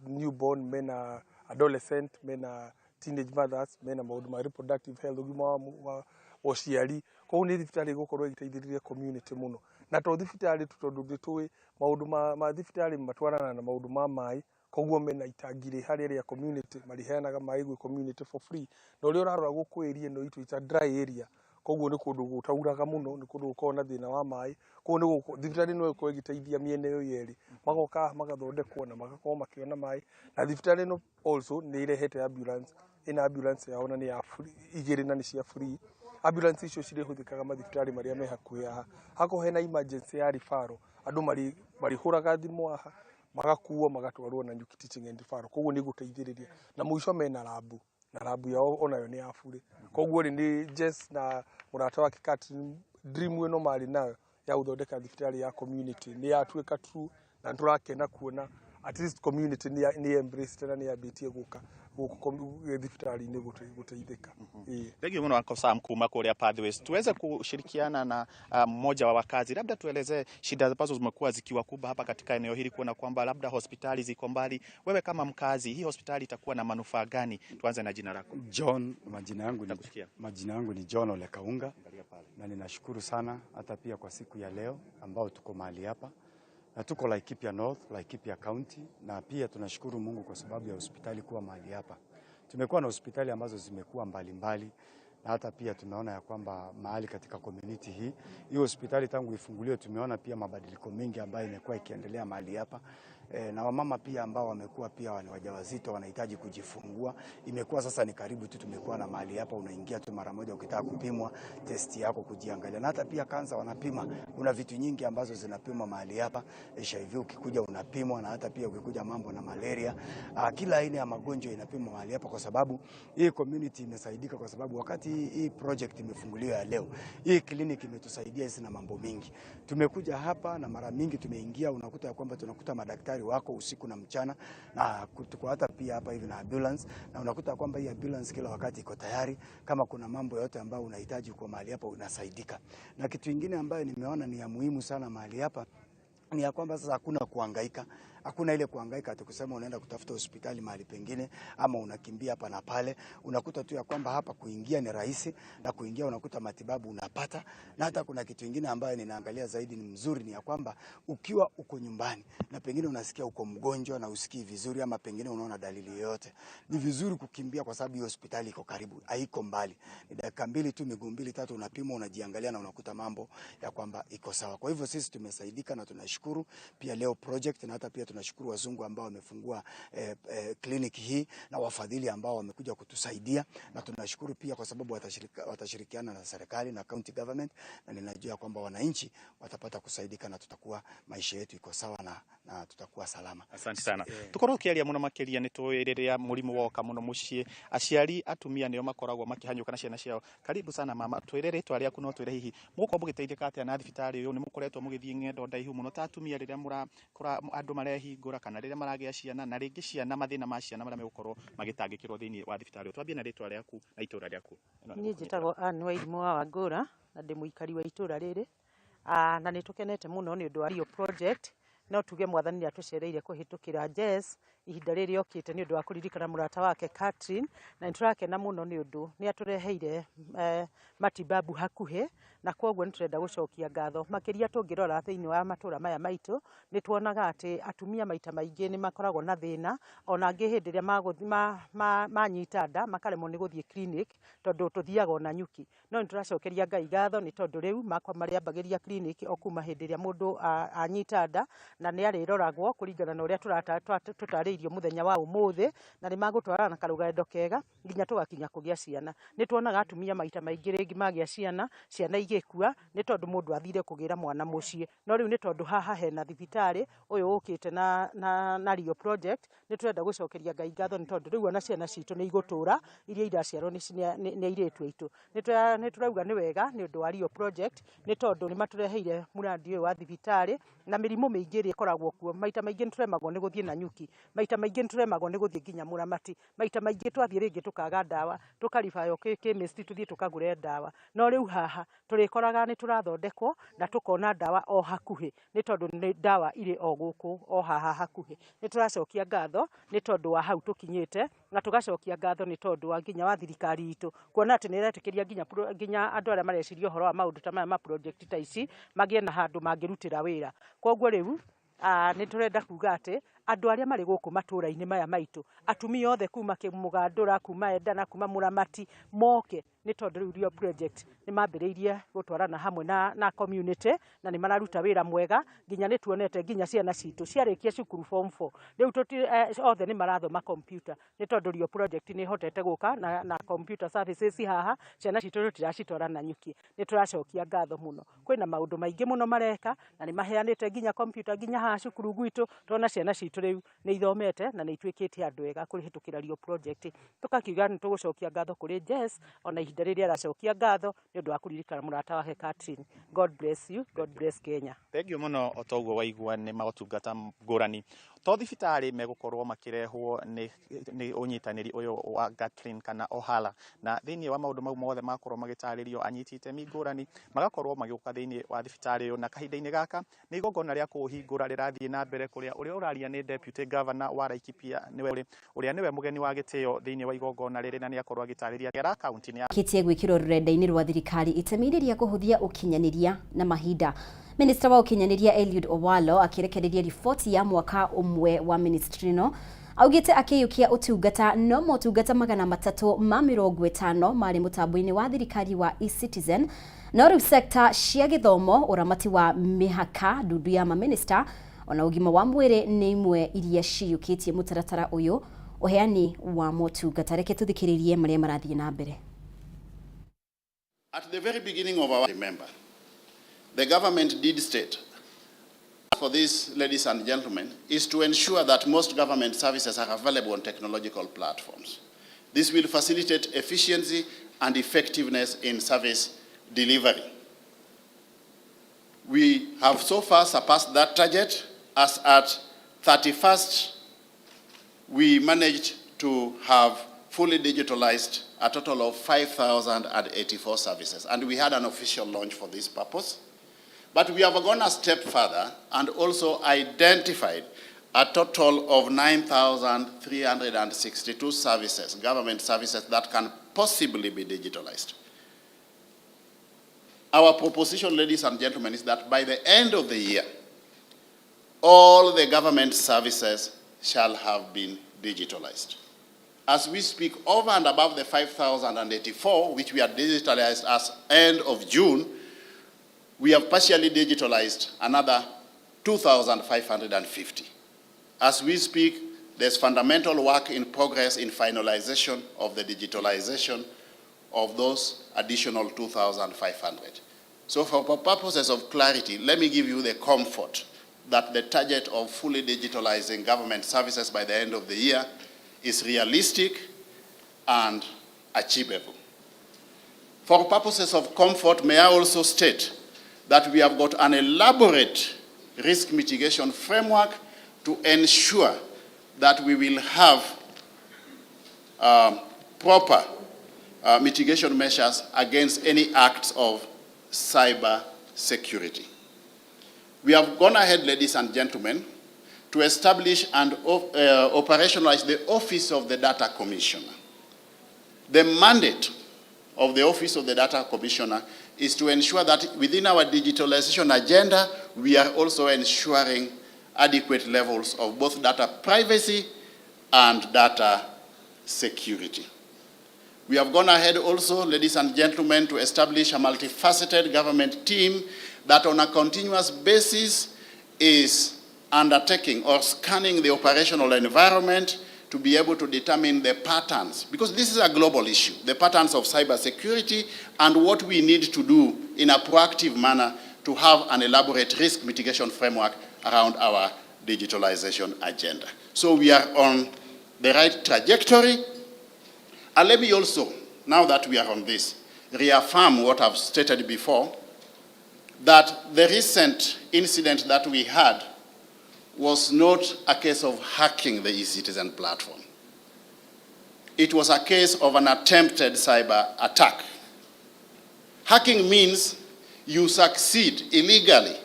newborn, mena adolescent, mena teenage mothers, mena maundu ma reproductive health, ugima wa uciari. Koguo ni thibitari gukorwo igiteithiriria community muno, na to thibitari tondu tuwe maundu ma thibitari matwarana na maundu ma mai. Koguo mena itangire hari area community mariheanaga mai gwe community for free, no uri urarora guku area no itu ita dry area. Koguo ni kundu gutauraga muno, ni kundu gukona thina wa mai. Koguo ni thibitari no iko igiteithia miene yo yeri, magoka magathondekwo na magakorwo makiona mai. Na thibitari no also ni irehete ambulance, ina ambulance yao na ni ya free, igiri na ni cia free. Ambulance icio cirihũthĩkaga mathibitari maria me hakuhĩ haha. Hako hena emergency ya referral, andu mari huraga thimu haha magakuo magatwarwo na Nanyuki Teaching and Referral. Koguo ni guteithĩrĩria, na mwisho mena labu, na labu yao onayo ni ya bure. Koguo ni Jess na murata wa Catherine dream ino mari nayo ya guthondeka thibitari ya community ni yatuika true na nturakena kuona at least community ni embrace na ni abitie guka thibitari ni guteithika. Thank you muno Uncle Sam kuma kuria Pathways. Tuweze kushirikiana na mmoja wa wakazi, labda tueleze shida ambazo zimekuwa zikiwa kubwa hapa katika eneo hili, kuona kwamba labda hospitali ziko mbali. Wewe kama mkazi, hii hospitali itakuwa na manufaa gani? Tuanze na jina lako. John, majina yangu ni John Ole Kaunga, na ninashukuru sana hata pia kwa siku ya leo ambao tuko mahali hapa. Na tuko Laikipia North, Laikipia County, na pia tunashukuru Mungu kwa sababu ya hospitali kuwa mahali hapa. Tumekuwa na hospitali ambazo zimekuwa mbalimbali, na hata pia tumeona ya kwamba mahali katika community hii hospitali tangu ifunguliwe tumeona pia mabadiliko mengi ambayo imekuwa ikiendelea mahali hapa. Na wamama pia ambao wamekuwa pia wajawazito wanahitaji kujifungua, imekuwa sasa ni karibu tu, tumekuwa na mahali hapa, unaingia tu mara moja ukitaka kupimwa test yako kujiangalia. Na hata pia kansa wanapima, kuna vitu nyingi ambazo zinapimwa mahali hapa. HIV ukikuja unapimwa, na hata pia ukikuja mambo na malaria, kila aina ya magonjwa inapimwa mahali hapa, kwa sababu hii community imesaidika, kwa sababu wakati hii project imefunguliwa ya leo, hii clinic imetusaidia sisi na mambo mingi. Tumekuja hapa na mara mingi tumeingia, unakuta ya kwamba tunakuta madaktari wako usiku na mchana, na tuko hata pia hapa hivi na ambulance, na unakuta kwamba hii ambulance kila wakati iko tayari, kama kuna mambo yote ambayo unahitaji kwa mahali hapa unasaidika. Na kitu kingine ambayo nimeona ni ya muhimu sana mahali hapa ni ya kwamba sasa hakuna kuhangaika. Hakuna ile kuhangaika ati kusema unaenda kutafuta hospitali mahali pengine ama unakimbia hapa na pale. Unakuta tu ya kwamba hapa kuingia ni rahisi, na kuingia unakuta matibabu unapata. Na hata kuna kitu kingine ambayo ninaangalia zaidi ni mzuri, ni ya kwamba ukiwa uko nyumbani na pengine unasikia uko mgonjwa na usikii vizuri, ama pengine unaona dalili yoyote, ni vizuri kukimbia, kwa sababu hiyo hospitali iko karibu, haiko mbali. Ni dakika 2 tu, miguu 2 3 unapimwa, unajiangalia na unakuta mambo ya kwamba iko sawa. Kwa hivyo sisi tumesaidika na tunashukuru pia leo project, na hata pia tunashukuru wazungu ambao wamefungua kliniki hii na wafadhili ambao wamekuja kutusaidia, na tunashukuru pia kwa sababu watashirikiana na serikali na county government, na ninajua kwamba wananchi watapata kusaidika na tutakuwa maisha yetu iko sawa na tutakuwa salama. Asante sana. Tukorwo kiaria muno makiria ni tuiriria murimu woka muno mucii, aciari atumia nio makoragwo makihanyuka na ciana ciao. Karibu sana mama, twirire twari akuno twire hihi muko mugiteithika atia na thibitari uyu, ni mukoretwo mugithii ngendo ndaihu muno ta atumia riria murakora andu marehingura kana riria maragia ciana, na ringi ciana mathina ma ciana maria megukorwo magitangikirwo thiini wa thibitari. Twambie na ritwa riaku na itura riaku. Ni njitagwo Anne Wairimu wa Wangura, na ndi muikari wa itura riri, na nitukenete muno ni undu wa Rio project. No tuge mwathani atucereire kuhitukira Jess ihinda riri okite ni undu wa kuririkana murata wake Catherine, na niturakena muno ni undu ni atureheire matibabu hakuhe, na kwoguo niturenda gucokia ngatho makiria. Tungirora thiini wa matura maya maitu ni tuonaga ati atumia maita maingi ni makoragwo na thina, ona angi hindi ria manyita nda makaremwo ni guthie clinic tondu tuthiaga ona nyuki. No nituracokeria Ngai ngatho ni tondu riu makwa maria ambagiria clinic okuma hindi ria mundu anyita nda, na ni ariroragwo kuringana na uria tutariirio muthenya wa umuthi, na ni magutwara na karugendo kega nginya tugakinya kugia ciana. Ni tuonaga atumia maita maingi ringi magia ciana igikua ni tondu mundu athire kugira mwana mucii. No riu ni tondu haha hena thibitari uyu ukite na Rio project, ni turenda gucokeria Ngai ngatho ni tondu riu ona ciana citu ni igutura iria iraciarwo ni iritu aitu. Ni turauga ni wega ni undu wa Rio project, ni tondu ni matureheire muradi uyu wa thibitari, na mirimu mingi iri ikoragwo kuo. Maita maingi nturemagwo ni guthie na nyuki, maita maingi nturemagwo ni guthie nginya muramati, maita maingi twathie ringi tukaga ndawa, tukaribayo chemist tuthie tukagure ndawa. No riu haha turikoraga ni turathondekwo na tukona ndawa o hakuhi, ni tondu ni ndawa iri o guku o haha hakuhi. Ni turacokia ngatho ni tondu wa hau tukinyite, na tugacokia ngatho ni tondu wa nginya wa thirikari itu kuona ati ni iretikiria nginya andu aria mareciria uhoro wa maundu ta maya ma project ta ici magie na handu mangirutira wira. Kwoguo riu ni turenda kuga ati andu aria mari guku matura-ini maya maitu, atumia othe kuma Kimugandura, kuma Endana, kuma Muramati moke, ni tondu riu Rio project ni mambiriirie gutwarana hamwe na community, na ni mararuta wira mwega nginya ni tuonete nginya ciana citu ciarikia cukuru form 4 riu othe ni marathoma computer, ni tondu Rio project ni hotete guka na computer services haha. Ciana citu tutiracitwara na nyuki. Ni turacokia ngatho muno, kwina maundu maingi muno mareka, na ni maheanite nginya computer nginya haha cukuru gwitu. Tona ciana citu riu ni ithomete na ni itwikite andu ega kurihitukira Rio project. Tukakiuga ni tugucokia ngatho kuri Jess ona ihinda rĩrĩa aracokia ngatho nĩ ũndũ wa kũririkana mũrata wake Catherine. God bless you, God bless Kenya. Thengio muno otoguo waigua nĩ magotungata ngũrani to thibitarĩ megũkorwo makĩrehwo nĩ ũnyitanĩri ũyũ wa Catherine kana Ohala, na thĩinĩ wa maũndũ mau mothe makorwo magĩtarĩrio anyiti itemi ngũrani magakorwo magĩũka thĩinĩ wa thibitarĩ ũyũ, na kahinda-inĩ gaka nĩ igongona rĩa kũhingũra rĩrathiĩ na mbere kũrĩa ũrĩa ũraria nĩ Deputy Governor wa Laikipia ũrĩa nĩwe mũgeni wa gĩtĩo thĩinĩ wa igongona rĩrĩ, na nĩ akorwo agĩtarĩria kĩara kaunti-inĩ ya kitie gwĩkĩrwo rũrenda-inĩ rwa thirikari itemi rĩrĩa kũhũthia ũkinyanĩria na mahinda. Minister wa ũkinyanĩria Eliud Owalo akĩrekereria riboti ya mwaka ũmwe wa ministry no augĩte akĩyũkia ũtungata no motungata 350 marĩ mũtambo-inĩ wa thirikari wa eCitizen, no rĩu sekta cia gĩthomo, ũramati wa mĩhaka, ndundu ya maminista ona ũgima wa mwĩrĩ nĩ imwe iria ciyũkĩtie mũtaratara ũyũ ũheani wa motungata. Reke tũthikĩrĩrie marĩa marathiĩ na mbere. At the very beginning of our remember, the government did state for this, ladies and gentlemen, is to ensure that most government services are available on technological platforms. This will facilitate efficiency and effectiveness in service delivery. We have so far surpassed that target, as at 31st, we managed to have fully digitalized a total of 5,084 services, and we had an official launch for this purpose. But we have gone a step further and also identified a total of 9,362 services, government services, that can possibly be digitalized. Our proposition, ladies and gentlemen, is that by the end of the year, all the government services shall have been digitalized. As we speak, over and above the 5,084, which we are digitalized as end of June, we have partially digitalized another 2,550. As we speak, there's fundamental work in progress in finalization of the digitalization of those additional 2,500. So for purposes of clarity, let me give you the comfort that the target of fully digitalizing government services by the end of the year is realistic and achievable. For purposes of comfort, may I also state that we have got an elaborate risk mitigation framework to ensure that we will have proper mitigation measures against any acts of cyber security. We have gone ahead, ladies and gentlemen, to establish and operationalize the Office of the Data Commissioner. The mandate of the Office of the Data Commissioner is to ensure that within our digitalization agenda, we are also ensuring adequate levels of both data privacy and data security. We have gone ahead also, ladies and gentlemen, to establish a multifaceted government team that on a continuous basis is undertaking or scanning the operational environment to be able to determine the patterns, because this is a global issue, the patterns of cybersecurity and what we need to do in a proactive manner to have an elaborate risk mitigation framework around our digitalization agenda. So we are on the right trajectory. And let me also, now that we are on this, reaffirm what I've stated before, that the recent incident that we had was not a case of hacking the eCitizen platform. It was a case of an attempted cyber attack. Hacking means you succeed illegally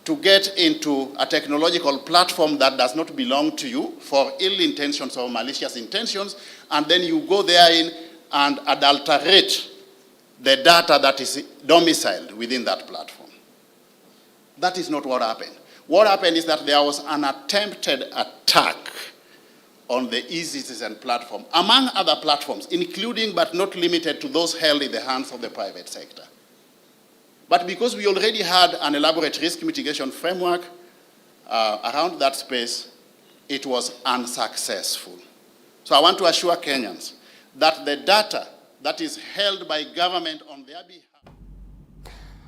to get into a technological platform that does not belong to you for ill intentions or malicious intentions, and then you go therein and adulterate the data that is domiciled within that platform. That is not what happened. What happened is that there was an attempted attack on the eCitizen platform, among other platforms, including but not limited to those held in the hands of the private sector. But because we already had an elaborate risk mitigation framework around that space, it was unsuccessful. So I want to assure Kenyans that the data that is held by government on their behalf.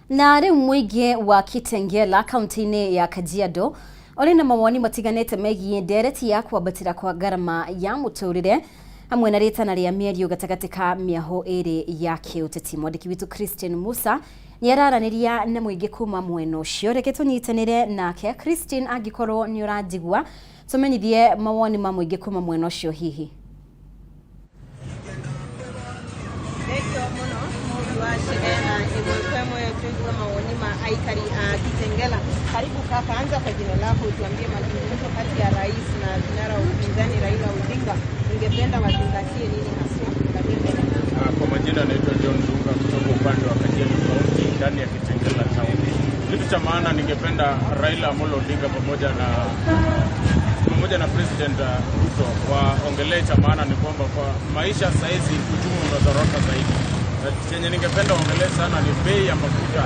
Na rĩu mũingĩ wa Kitengela kaunti-inĩ ya Kajiado ũrĩ na mawoni matiganĩte megiĩ ndereti ya kwambatĩra kwa ngarama ya mũtũrĩre hamwe na ritana ria mĩario gatagatĩ ka mĩaho ĩrĩ ya kĩũteti. Mwandĩki witũ Christine Musa nĩ araraniria na mũingĩ kuma mwena ũcio. Reke tũnyitanĩre nake. Christine, angĩkorwo nĩ ũranjigua, tũmenyithie mawoni ma mũingĩ kuma mwena ũcio hihi. Aikari Kitengela, karibu kaka, anza kwa jina lako, tuambie mazungumzo kati ya rais na kinara wa upinzani Raila Odinga, ungependa wazingatie nini haswa? Kwa majina naitwa John Dunga kutoka upande wa Kajiado County ndani ya Kitengela Town. Kitu cha maana ningependa Raila Amolo Odinga pamoja na President Ruto waongelee. Cha maana ni kwamba kwa maisha saizi uchumi unazorota zaidi. Chenye ningependa waongelee sana ni bei ya mafuta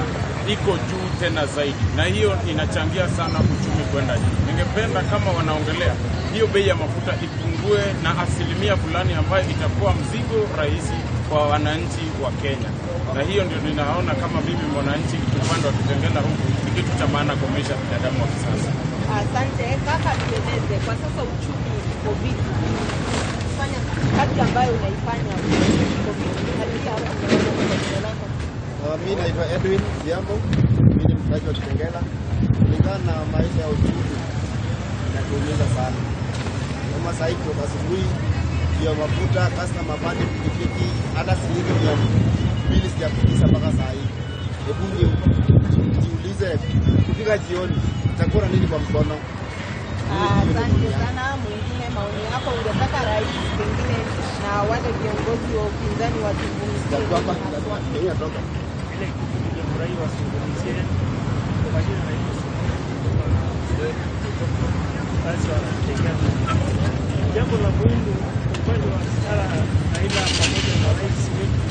iko juu tena zaidi, na hiyo inachangia sana uchumi kwenda juu. Ningependa kama wanaongelea hiyo bei ya mafuta ipungue na asilimia fulani ambayo itakuwa mzigo rahisi kwa wananchi wa Kenya, na hiyo ndio ninaona kama mimi mwananchi upande wa Kitengela huku ni kitu cha maana kwa maisha ya binadamu wa kisasa. Asante kaka, tueleze kwa sasa uchumi uko vipi? Fanya kazi ambayo unaifanya uko vipi? Mimi naitwa Edwin Diambo, mimi ni mkazi wa Kitengela. Kulingana na maisha ya uchumi inatuumiza sana. Kama sasa hivi kwa asubuhi ndio mafuta kasa mabandi pikipiki hata shilingi 200 sijafikisha mpaka saa hii. Hebu jiulize kufika jioni itakuwa nini kwa mkono? Asante sana. Mwingine maoni yako, ungetaka rais pengine na wale viongozi wa upinzani wazungumzie hapa? Ile kufurahi wasungumzie kwa jina la Yesu. Kazi wa Kitengela. Jambo la muhimu upande wa sala Raila pamoja na rais wetu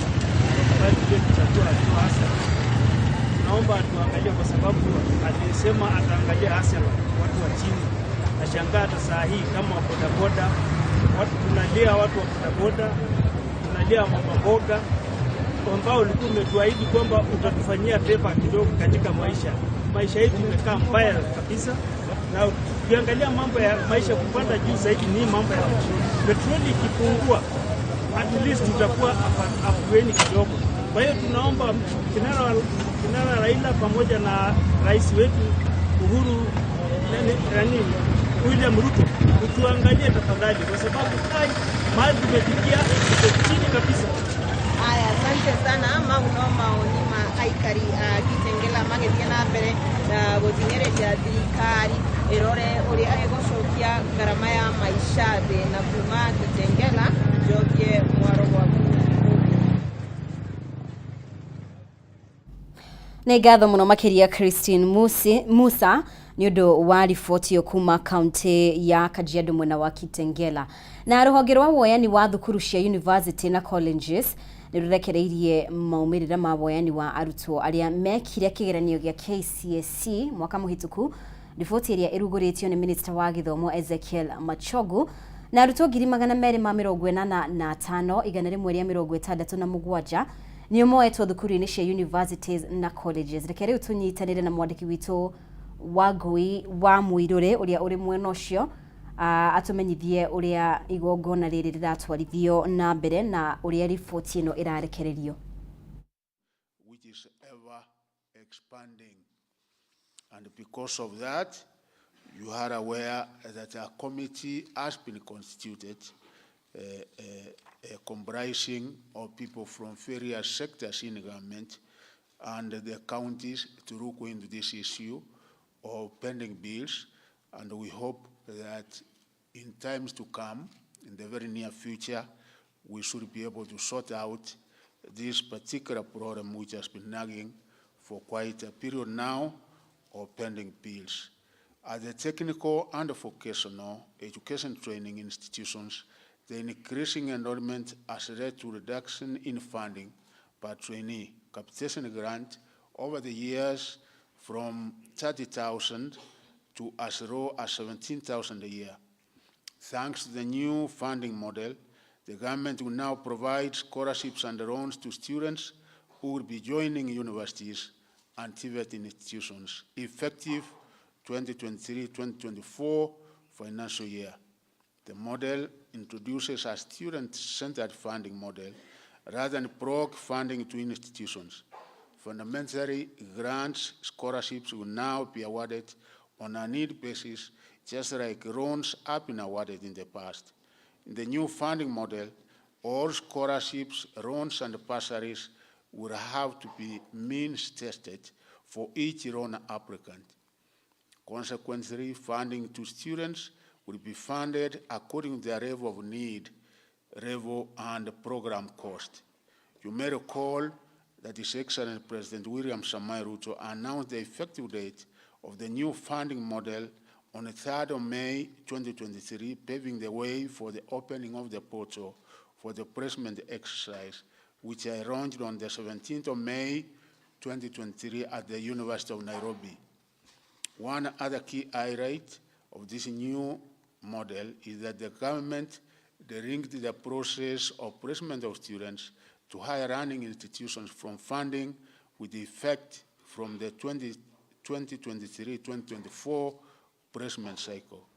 bali tutakuwa hasa. Naomba tuangalie kwa sababu alisema ataangalia hasa watu wa chini. Nashangaa hata saa hii kama bodaboda, watu tunalia, watu wa bodaboda tunalia, mama boga ambao ulikuwa umetuahidi kwamba utatufanyia favor kidogo katika maisha yetu imekaa mbaya kabisa. Na ukiangalia mambo ya maisha kupanda juu zaidi ni mambo ya petroli ikipungua, at least tutakuwa afueni kidogo. Kwa hiyo tunaomba kinara Raila pamoja na rais wetu William Ruto utuangalie tafadhali, kwa sababu mahali tumefikia chini kabisa. Haya, asante sana. Maoni ma aikari Kitengela magethie na mbere na guthingereria thirikari irore uria egucokia garama ya maisha thi na kuma Kitengela Jogie Mwaro gwaku. Nĩ ngatho mũno makĩria Christine Musa nĩ ũndũ wa riboti kuma kaunti ya Kajiado mwena wa Kitengela. Na rũhonge rwa woyani wa thukuru cia university na colleges nĩ rũrekereirie maumĩrĩra ma woyani wa arutwo arĩa mekire kĩgeranio gĩa KCSE mwaka mũhĩtũku. Riboti ĩrĩa ĩrugũrĩtio nĩ Minister wa Gĩthomo Ezekiel Machogu na arutwo 285 igana rĩmwe rĩa 67 nĩo moetwo thukuru-inĩ cia universities na colleges. Reke rĩu tũnyitanĩre na mwandĩki witũ Wangui wa Muirũrĩ ũrĩa ũrĩ mwena ũcio atumenyithie ũrĩa igongona rĩrĩ rĩratwarithio na mbere na ũrĩa riboti ĩno ĩrarekererio. Which is ever expanding, and because of that you are aware that a committee has been constituted comprising of people from various sectors in government and the counties to look into this issue of pending bills, and we hope that in times to come, in the very near future, we should be able to sort out this particular problem which has been nagging for quite a period now of pending bills. At the technical and vocational education training institutions, the increasing enrollment has led to reduction in funding per trainee capitation grant over the years from 30,000 to as low as 17,000 a year. Thanks to the new funding model, the government will now provide scholarships and loans to students who will be joining universities and TVET institutions effective 2023-2024 financial year. The model introduces a student-centered funding model rather than block funding to institutions. Fundamentally, grants, scholarships will now be awarded on a need basis, just like loans have been awarded in the past. In the new funding model, all scholarships, loans, and bursaries will have to be means tested for each loan applicant. Consequently, funding to students will be funded according to their level of need, level, and program cost. You may recall that His Excellency President William Samoei Ruto announced the effective date of the new funding model on the 3rd of May 2023, paving the way for the opening of the portal for the placement exercise, which I launched on the 17th of May 2023 at the University of Nairobi. One other key highlight of this new model is that the government linked the process of placement of students to higher learning institutions from funding with effect from the 2023-2024 placement cycle.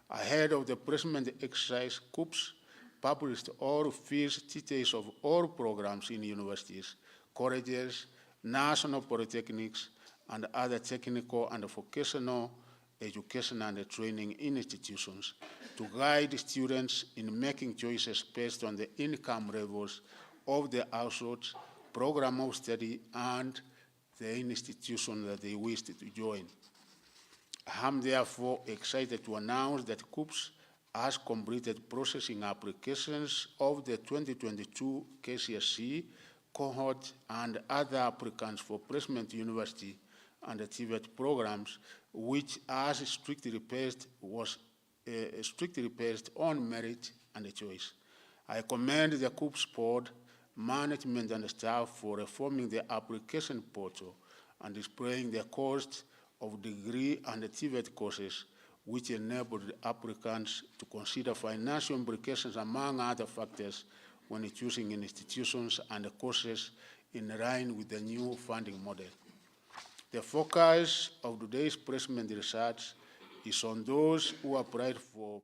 Ahead of the placement exercise, KUPS published all fees details of all programs in universities, colleges, national polytechnics, and other technical and vocational education and training institutions to guide students in making choices based on the income levels of the households, program of study, and the institution that they wished to join. I am therefore excited to announce that KUPS has completed processing applications of the 2022 KCSE cohort and other applicants for placement university and the TVET programs, which as strictly based on merit and choice. I commend the KUPS board, management, and staff for reforming the application portal and displaying the cost of degree and the TVET courses, which enabled applicants to consider financial implications among other factors when choosing institutions and courses in line with the new funding model. The focus of today's placement research is on those who applied for.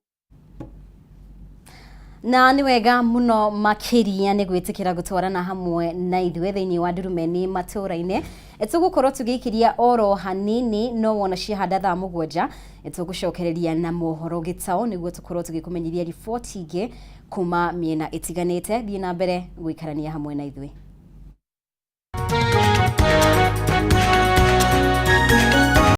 Na ni wega muno makiria ni gwitikira gutwarana hamwe na ithuĩ thĩinĩ wa Ndurumeni Matuura-ini. Tugukorwo tugikiria oro hanini no wona cihanda thaa 7 tugucokereria na mohoro gitao niguo tukorwo tugikumenyithia riboti ingi kuma miena itiganite. Thiĩ na mbere gwikarania hamwe na ithuĩ.